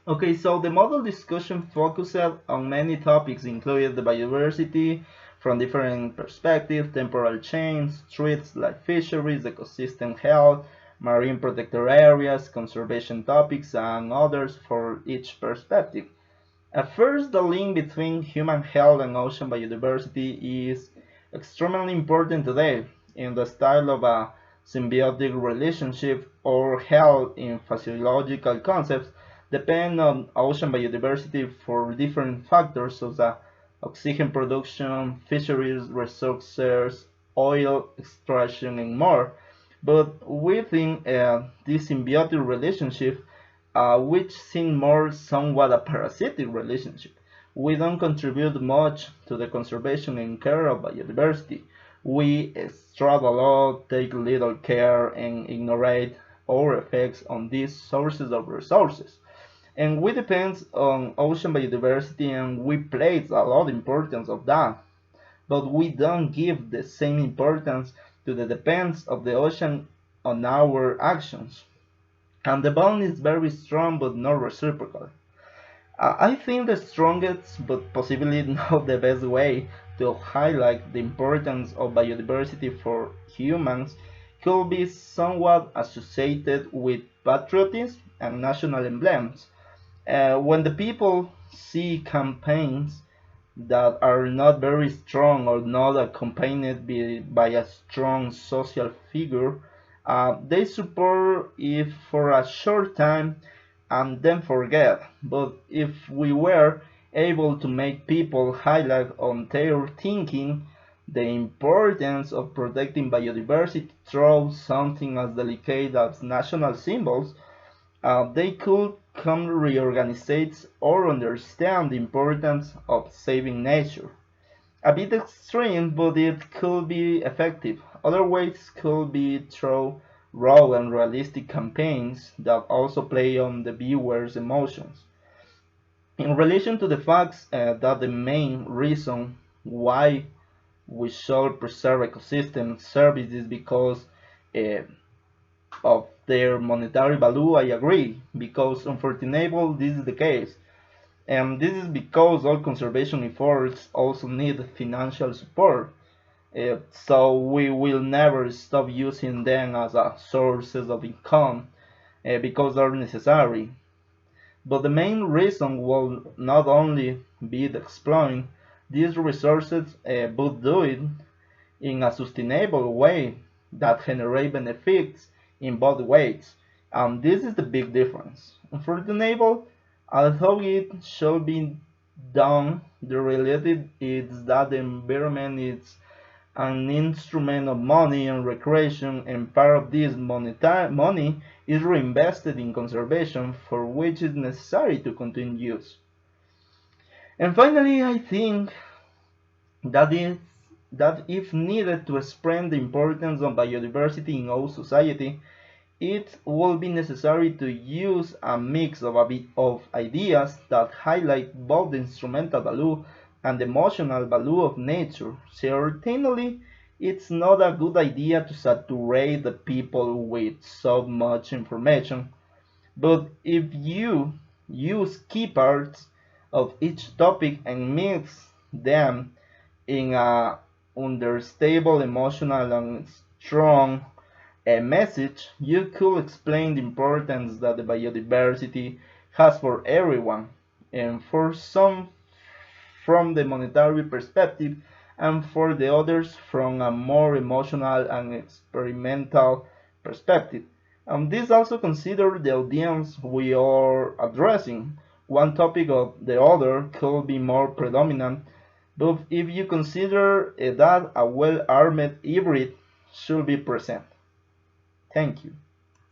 Okay, so the model discussion focused on many topics, including the biodiversity from different perspectives, temporal change, threats like fisheries, ecosystem health, marine protected areas, conservation topics, and others for each perspective. At first, the link between human health and ocean biodiversity is extremely important today in the style of a symbiotic relationship or health in physiological concepts depend on ocean biodiversity for different factors such as oxygen production, fisheries resources, oil extraction, and more. But within this symbiotic relationship, which seem more somewhat a parasitic relationship. We don't contribute much to the conservation and care of biodiversity. We extract a lot, take little care, and ignore our effects on these sources of resources. And we depend on ocean biodiversity and we place a lot of importance of that. But we don't give the same importance to the depends of the ocean on our actions. And the bond is very strong but not reciprocal. I think the strongest but possibly not the best way to highlight the importance of biodiversity for humans could be somewhat associated with patriotism and national emblems. When the people see campaigns that are not very strong or not accompanied by a strong social figure, they support it for a short time and then forget. But if we were able to make people highlight on their thinking the importance of protecting biodiversity through something as delicate as national symbols, they could come reorganize or understand the importance of saving nature. A bit extreme, but it could be effective. Other ways could be through raw and realistic campaigns that also play on the viewer's emotions. In relation to the facts that the main reason why we should preserve ecosystem services because uh, of their monetary value, I agree, because unfortunately this is the case. And this is because all conservation efforts also need financial support. So we will never stop using them as a sources of income because they're necessary. But the main reason will not only be the exploiting these resources, but do it in a sustainable way that generate benefits in both ways. And this is the big difference. Unfortunately, although it should be done, the reality is that the environment is an instrument of money and recreation, and part of this money is reinvested in conservation, for which is necessary to continue use. And finally, I think that is that if needed to explain the importance of biodiversity in our society, it will be necessary to use a mix of ideas that highlight both the instrumental value and the emotional value of nature. Certainly, it's not a good idea to saturate the people with so much information, but if you use key parts of each topic and mix them in a understable, emotional, and strong message, you could explain the importance that the biodiversity has for everyone, and for some from the monetary perspective, and for the others from a more emotional and experimental perspective. And this also consider the audience we are addressing. One topic or the other could be more predominant, but if you consider that a well-armed hybrid should be present. Thank you.